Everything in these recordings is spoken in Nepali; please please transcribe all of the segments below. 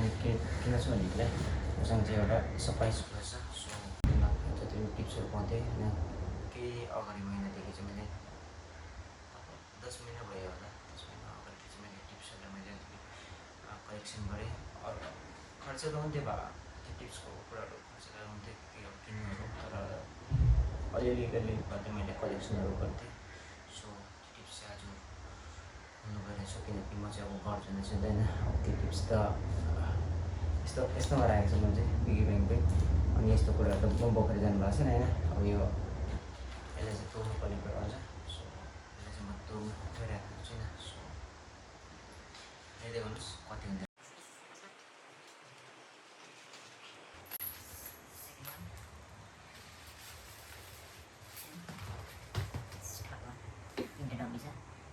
मैले किन छु भनेदेखिलाई मसँग चाहिँ एउटा सरप्राइज रहेछ। सो जति पनि टिप्सहरू पाउँथेँ होइन, केही अगाडि महिनादेखि चाहिँ मैले 10 महिना भयो होला, 10 महिना अगाडि चाहिँ मैले टिप्सहरूलाई मैले कलेक्सन गरेँ। अरू खर्च त हुन्थ्यो त्यो टिप्सको कुराहरू खर्च त हुन्थ्यो किन्नुहरू, तर अलिअलि भए चाहिँ मैले कलेक्सनहरू गर्थेँ। सो त्यो टिप्स चाहिँ आज हुनु गइरहेछ, किनकि म चाहिँ अब घर जानु चाहिँ हुँदैन। त्यो टिप्स त यस्तोमा राखेको छ म चाहिँ पिगी ब्याङ्ककै। अनि यस्तो कुराहरू त म बोकेर जानुभएको छैन होइन। अब यसलाई चाहिँ तोड्नुपर्ने कुरा हुन्छ। सो यसलाई चाहिँ म तोड्नु गइरहेको छुइनँ। सो हेर्दै गर्नुहोस् कति हुन्छ।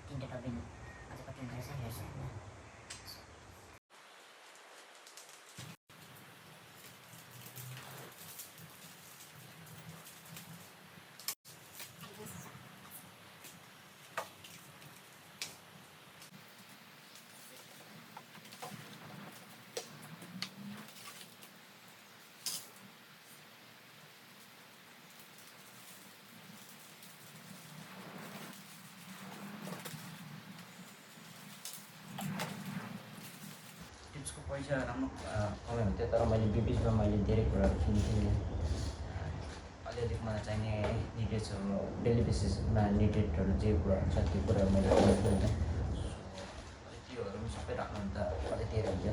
तिनवटा डब्बी अझ कति हुन्छ रहेछ हेर्छ होइन। टिप्सको पैसा राम्रो कमाइ हुन्थ्यो, तर मैले बिचमा मैले धेरै कुराहरू किन्थेँ। अलिअलि मलाई चाहिने निडेड्सहरू डेली बेसिसमा निडेडहरू जे कुराहरू छ त्यो कुराहरू मैले किन्थेँ होइन। सो त्योहरू पनि सबै राख्नु त अझै धेरै हुन्छ।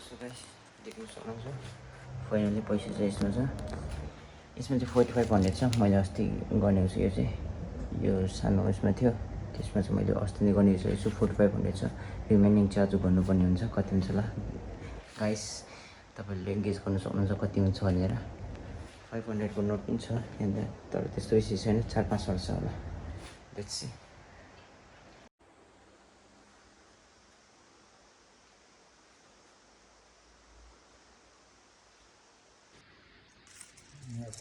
सो गाइस देख्नु सक्नुहुन्छ फाइनली पैसा चाहिँ यसमा छ। यसमा चाहिँ 4500 छ। मैले अस्ति गरेको छु, यो चाहिँ यो सानो उसमा थियो, त्यसमा चाहिँ मैले अस्ति नै गरिसकेको छु। 4500 छ। रिमेनिङ चाहिँ आज भन्नुपर्ने हुन्छ कति हुन्छ ल गाइस, तपाईँहरूले गेस गर्नु सक्नुहुन्छ कति हुन्छ भनेर। 500 को नोट पनि छ यहाँनिर, तर त्यस्तो बेसी छैन, 4-5 छ होला। Let's see.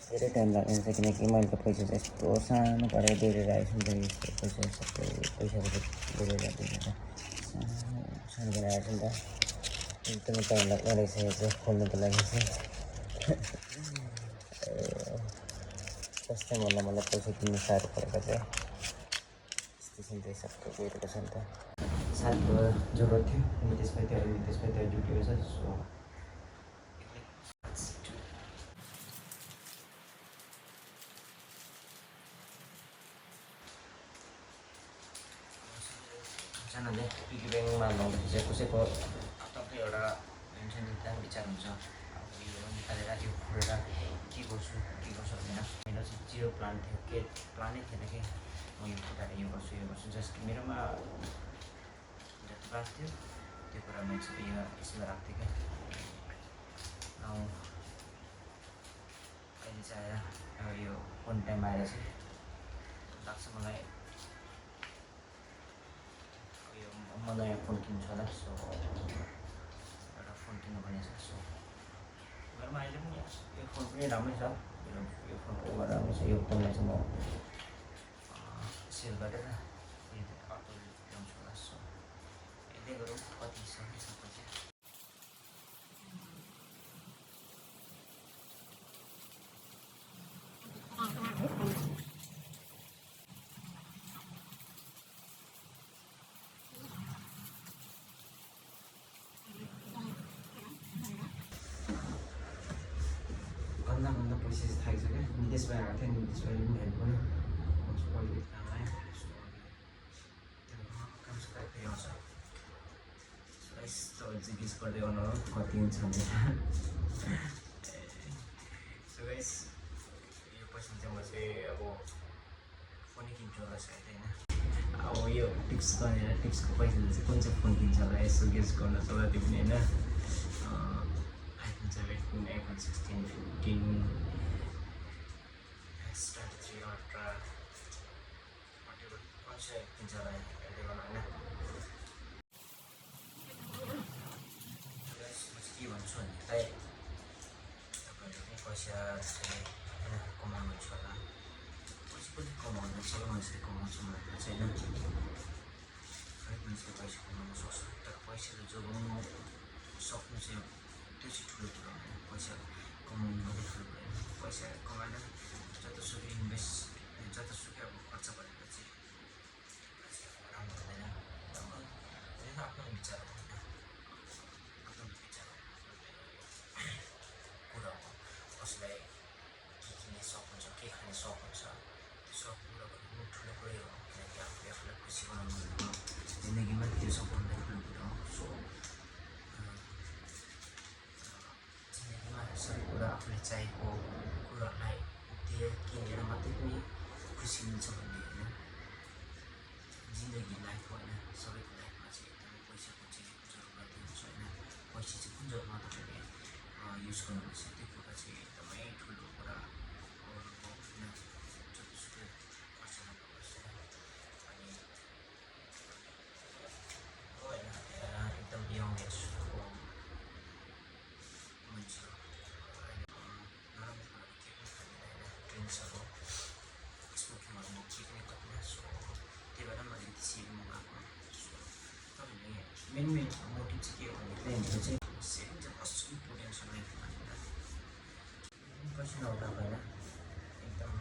धेरै टाइम लाग्ने छ, किनकि मैले त पैसा चाहिँ यस्तो सानो पारेर बेरेर आएछु नि त। यस्तो पैसा सबै पैसाहरू बेरेर बेरेर सानो बनाएर आएछु नि त। एकदमै टाइम लाग्दो रहेछ यो चाहिँ खोल्नुको लागि चाहिँ। फर्स्ट टाइम होला मलाई पैसा किन्नु साह्रो परेको चाहिँ। यस्तो छ नि त, सबै गइरहेको छ नि त। साथीको जरुरत थियो, त्यसमा त्यो जुटेको छ। सो सानोले पिगी ब्याङ्कमा लाउँदाखेरि चाहिँ कसैको टक्कै एउटा हुन्छ नि त विचार हुन्छ, अब यो निकालेर त्यो खोलेर के गर्छु भनेर। मेरो चाहिँ जिरो प्लान थियो, के प्लानै थिएन कि म यो फुटाएर यो गर्छु। जस्ट मेरोमा जति बात थियो त्यो कुरा मैले सबै यसमा राख्थेँ क्या। अहिले चाहिँ आएर यो फोन टाइम आएर चाहिँ लाग्छ मलाई म नयाँ फोन किन्छु होला। सो एउटा फोन किन्नुपर्ने छ। सो घरमा अहिले पनि यो फोन पनि राम्रै छ, यो फोन पनि राम्रो छ। यो फोनलाई चाहिँ म सेल गरेर अर्को ल्याउँछु होला। सो हेर्दै गरौँ कति छ सबै चाहिँ। गन्दा पैसा चाहिँ थाकेको छ क्या। निदेश भाइ आएको थियो, निदेश भाइले पनि हेल्प गर्यो। पहिले काम आयो, त्यो काम सकाइ फेरि आउँछ। यस्तो चाहिँ गेस गर्दै गर्नु कति हुन्छ भनेर। सो गाइस यो पैसा चाहिँ म चाहिँ अब फोनै किन्छु होला सायद होइन। अब यो टिप्सको पैसाले चाहिँ कुन चाहिँ फोन किन्छ होला यसो गेस गर्न छ होला त्यो पनि होइन। iPhone 17, iPhone 16, 15, S23 Ultra, whatever कुन चाहिँ किन्छ होला हेर्दै गर्नु होइन। के भन्छु भने तपाईँहरूले पनि पैसा चाहिँ होइन कमाउनुहुन्छ होला। पैसा पनि कमाउनु सबै मान्छेले कमाउँछ भनेर चाहिँ होइन। हरेक मान्छेले पैसा कमाउनु सक्छ, तर पैसाले जोगाउनु सक्नु चाहिँ त्यो चाहिँ ठुलो कुरो होइन पैसा कमाउनु मात्रै ठुलो कुरो होइन पैसा कमाएर जतासुकै इन्भेस्ट जतासुकै अब खर्च गरेपछि राम्रो हुँदैन आफ्नो विचार हो होइन आफ्नो विचार कुरा हो कसैलाई के किन्ने सक हुन्छ के खाने सक हुन्छ त्यो सक पुरा गर्नु ठुलो कुरै हो किनकि आफूले आफूलाई खुसी बनाउनु हो जिन्दगीमा त्यो सबभन्दा ठुलो कुरा हो सो जिन्दगीमा सबै कुरा आफूले चाहेको कुराहरूलाई किनेर मात्रै पनि खुसी मिल्छ भन्ने होइन जिन्दगी लाइफ होइन सबैको लाइफमा चाहिँ एकदमै पैसाको चाहिँ जरुरत हुन्छ होइन पैसा चाहिँ कुन जग्गामा तपाईँले युज गर्नुहुन्छ त्यो कुरा चाहिँ एकदमै ठुलो कुरा हो होइन जतिसुकै खर्च नगर्नुहोस् होइन अनि होइन एकदम यङ एजको मान्छे हो नराम्रो कुराहरू केही पनि खाँदैन होइन ड्रिङ्क्सहरू स्मोकिङहरू म केही पनि गर्दिनँ सो त्यही भएर मैले अलिकति सेभिङ गएको सो तपाईँले मेन मोटिभ चाहिँ के हो भनेदेखि चाहिँ सेभिङ चाहिँ कस्तो इम्पोर्टेन्ट छ लाइफमा पैसा नहुँदा होइन एकदम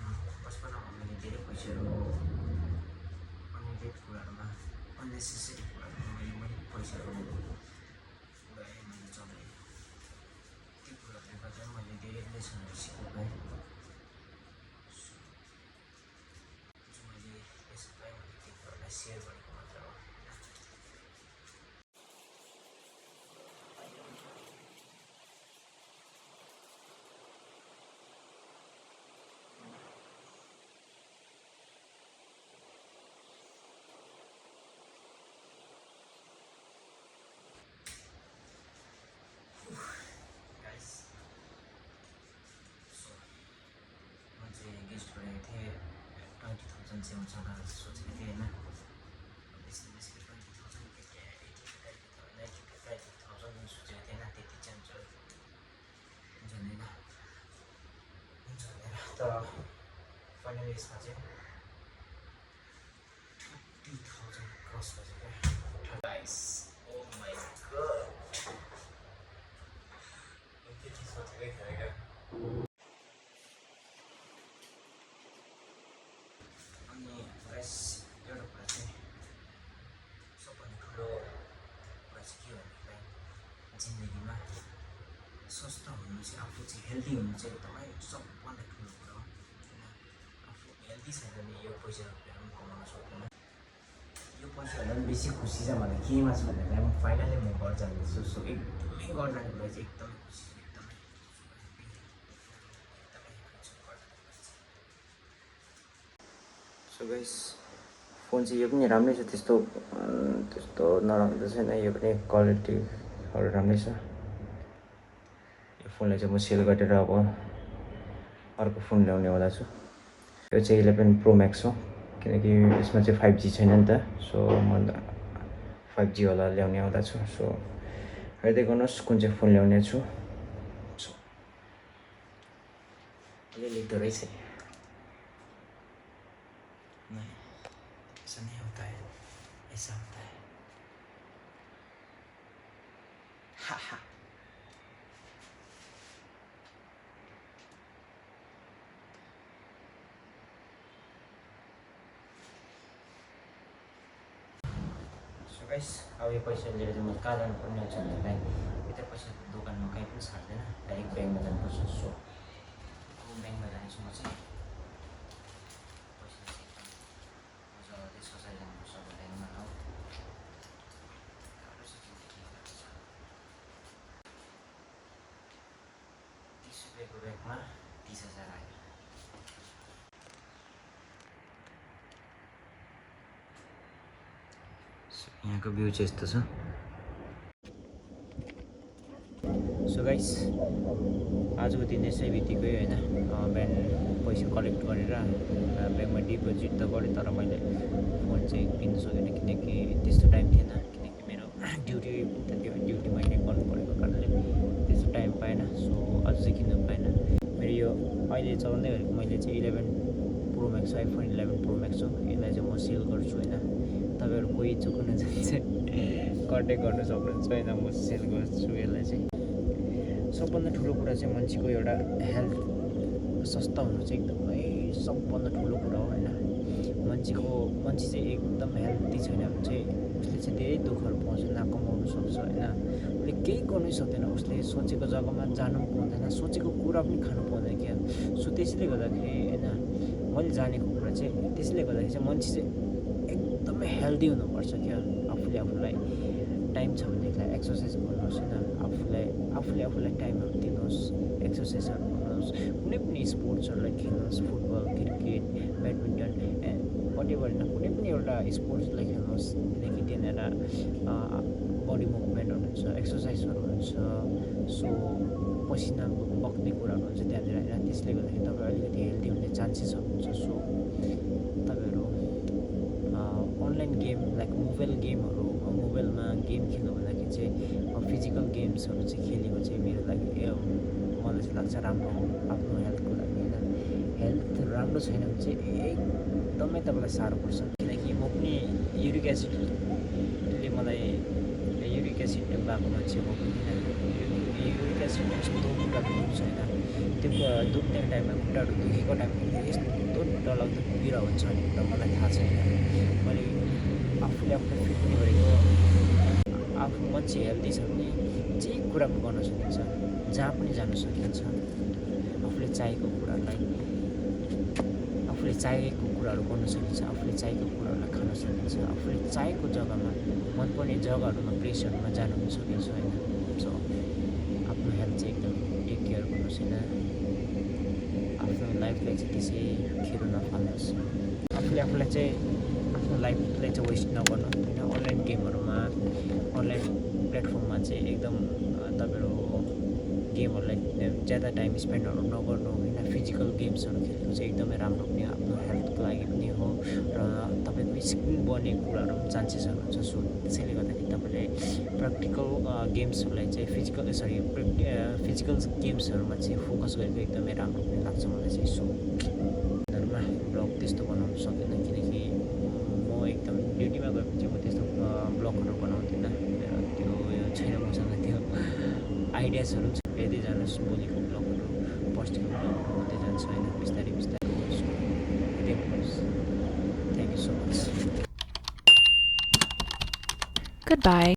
बचपनमा मैले धेरै पैसाहरू अननिडेड कुराहरूमा अननेसेसरी कुराहरूमा मैले पैसाहरू उडाएँ मैले चलाएँ त्यो कुराहरूले गर्दा मैले धेरै लेसनहरू सिक्नु पाएँ जो मैले लेसन पाएँ भने त्यो कुरालाई सेयर गरेको मात्र हो गाइस सो म चाहिँ गेस्ट गरेको थिएँ 20,000 चाहिँ हुन्छ होला सोचेको थिएँ होइन बेसी बेसी 20,000 90,000 सोचेको थिएन त्यति चाहिँ हुन्छ हुँदैन हुन्छ भनेर तर फाइनल यसमा चाहिँ 30,000 क्रस भइसक्यो गाइस ओ माई गॉड त्यति सोचेकै थिएन क्या अनि गाइस एउटा कुरा चाहिँ सबभन्दा ठुलो कुरा चाहिँ के हो भनेदेखिलाई जिन्दगीमा स्वस्थ हुनु चाहिँ आफू चाहिँ हेल्दी हुनु चाहिँ एकदमै सबभन्दा ठुलो कुरा हो होइन आफू हेल्दी छैन भने यो पैसा रुपियाँ पनि कमाउन सक्दैन यो पैसाभन्दा पनि बेसी खुसी चाहिँ मलाई केमा छ भन्दाखेरि फाइनली म घर जाँदैछु सो एकदमै घर जानुको लागि चाहिँ एकदमै खुसी एकदमै सो गाइस फोन चाहिँ यो पनि राम्रै छ त्यस्तो नराम्रो त छैन यो पनि क्वालिटीहरू राम्रै छ यो फोनलाई चाहिँ म सेल गरेर अब अर्को फोन ल्याउनेवाला छु यो चाहिँ 11 प्रो म्याक्स हो किनकि यसमा चाहिँ 5G छैन नि त सो म 5G वाला ल्याउनेवाला छु सो हेर्दै गर्नुहोस् कुन चाहिँ फोन ल्याउने छु अहिले लेख्दो रहेछ ऐसा नहीं होता है ऐसा होता है हा हा सो गाइस अब यो पैसा लिएर चाहिँ म कहाँ जानुपर्ने हुन्छ भन्दाखेरि यता पैसा दोकानमा कहीँ पनि छाड्दैन डाइरेक्ट ब्याङ्कमा जानुपर्छ सो अब ब्याङ्कमा जानेछु म चाहिँ पैसा चाहिँ मजाले सजाइ जानुपर्छ ब्याङ्कमा हो गाह्रो छ जिन्दगी गाह्रो छ 30 रुपियाँको ब्यागमा 30,000 आयो यहाँको भ्यू चाहिँ यस्तो छ सो गाइस आजको दिन यसै बित्तिकै होइन बिहान पैसा कलेक्ट गरेर ब्याङ्कमा डिपोजिट त गरेँ तर मैले फोन चाहिँ किन्न सकेन किनकि त्यस्तो टाइम थिएन किनकि मेरो ड्युटी त्यो ड्युटी मैले गर्नु परेको कारणले त्यस्तो टाइम पाएन सो अझ चाहिँ किन्नु पाएन मेरो यो अहिले चलाउँदै गरेको मैले चाहिँ 11 pro Max iPhone 11 pro Max हो यसलाई चाहिँ म सेल गर्छु होइन तपाईँहरू कोही चुक्न जान्छ कन्ट्याक्ट गर्नु सक्नुहुन्छ होइन म सेल गर्छु यसलाई चाहिँ सबभन्दा ठुलो कुरा चाहिँ मान्छेको एउटा हेल्थ स्वस्थ हुनु चाहिँ एकदमै सबभन्दा ठुलो कुरा हो होइन। मान्छे चाहिँ एकदम हेल्दी छैन भने चाहिँ उसले चाहिँ धेरै दुःखहरू पाउँछ, नकमाउनु सक्छ होइन। उसले केही गर्नै सक्दैन, उसले सोचेको जग्गामा जानु पनि पाउँदैन, सोचेको कुरा पनि खानु पाउँदैन क्या। सो त्यसैले गर्दाखेरि होइन, मैले जानेको कुरा चाहिँ त्यसैले गर्दाखेरि चाहिँ मान्छे चाहिँ एकदमै हेल्दी हुनुपर्छ क्या। आफूलाई टाइम छ भनेदेखिलाई एक्सर्साइज गर्नुहोस् होइन, आफूलाई टाइमहरू दिनुहोस्, एक्सर्साइजहरू गर्नुहोस्, कुनै पनि स्पोर्ट्सहरूलाई खेल्नुहोस्, फुटबल, क्रिकेट, ब्याडमिन्टन वाटेभर होइन, कुनै पनि एउटा स्पोर्ट्सलाई खेल्नुहोस्। किनकि त्यहाँनिर बडी मुभमेन्टहरू हुन्छ, एक्सर्साइजहरू हुन्छ, सो पसिना बग्ने कुराहरू हुन्छ त्यहाँनिर होइन। त्यसले गर्दाखेरि तपाईँ अलिकति हेल्दी हुने चान्सेसहरू हुन्छ। सो तपाईँहरू अनलाइन गेम लाइक मोबाइलमा गेम खेल्नु भन्दाखेरि चाहिँ फिजिकल गेम्सहरू चाहिँ खेलेको चाहिँ मेरो लागि मलाई चाहिँ लाग्छ राम्रो हो आफ्नो हेल्थको लागि होइन। हेल्थ राम्रो छैन भने चाहिँ एकदमै तपाईँलाई साह्रो पर्छ। किनकि म पनि युरिक एसिड भएको मान्छे हो पनि होइन। युरिक एसिड यस्तो खुट्टाहरू दुख्छ होइन, त्यो दुख्ने टाइममा खुट्टाहरू दुखेको टाइममा यस्तो डरलाग्दो पीडा हुन्छ भने त मलाई थाहा छैन। मैले आफूले फिट पनि गरेको, आफू मान्छे हेल्दी छ भने जे कुरा पनि गर्न सकिन्छ, जहाँ पनि जान सकिन्छ। आफूले चाहेको कुराहरू गर्न सकिन्छ, आफूले चाहेको कुराहरूलाई खान सकिन्छ, आफूले चाहेको जग्गामा मनपर्ने जग्गाहरूमा प्लेसहरूमा जान पनि सकिन्छ होइन। सो आफ्नो हेल्थ चाहिँ एकदम टेक केयर गर्नुहोस् होइन। आफ्नो लाइफलाई चाहिँ त्यसै खेरो नफाल्नुहोस्। आफूलाई चाहिँ आफ्नो लाइफलाई चाहिँ वेस्ट नगर्नु होइन। अनलाइन गेमहरूमा, अनलाइन प्लेटफर्ममा चाहिँ एकदम तपाईँहरू गेमहरूलाई ज्यादा टाइम स्पेन्डहरू नगर्नु होइन। फिजिकल गेम्सहरू खेलेको चाहिँ एकदमै राम्रो पनि आफ्नो हेल्थको लागि पनि हो र तपाईँको स्किन बन्ने कुराहरू पनि चान्सेसहरू हुन्छ। सो त्यसैले गर्दाखेरि तपाईँले प्र्याक्टिकल गेम्सहरूलाई चाहिँ फिजिकल गेम्सहरूमा चाहिँ फोकस गरेको एकदमै राम्रो पनि लाग्छ मलाई चाहिँ। सो ब्लग त्यस्तो बनाउनु सकेन किनकि म एकदम ड्युटीमा गएपछि चाहिँ म त्यस्तो ब्लगहरू बनाउँदिनँ। त्यो छैन मसँग त्यो आइडियाजहरू छ। हेर्दै जानुहोस्, भोलिको ब्लगहरू, पर्सिको ब्लगहरू हुँदै जान्छ होइन, बिस्तारै गर्छु। हेर्दै गर्नुहोस्। Thank you so much. Goodbye.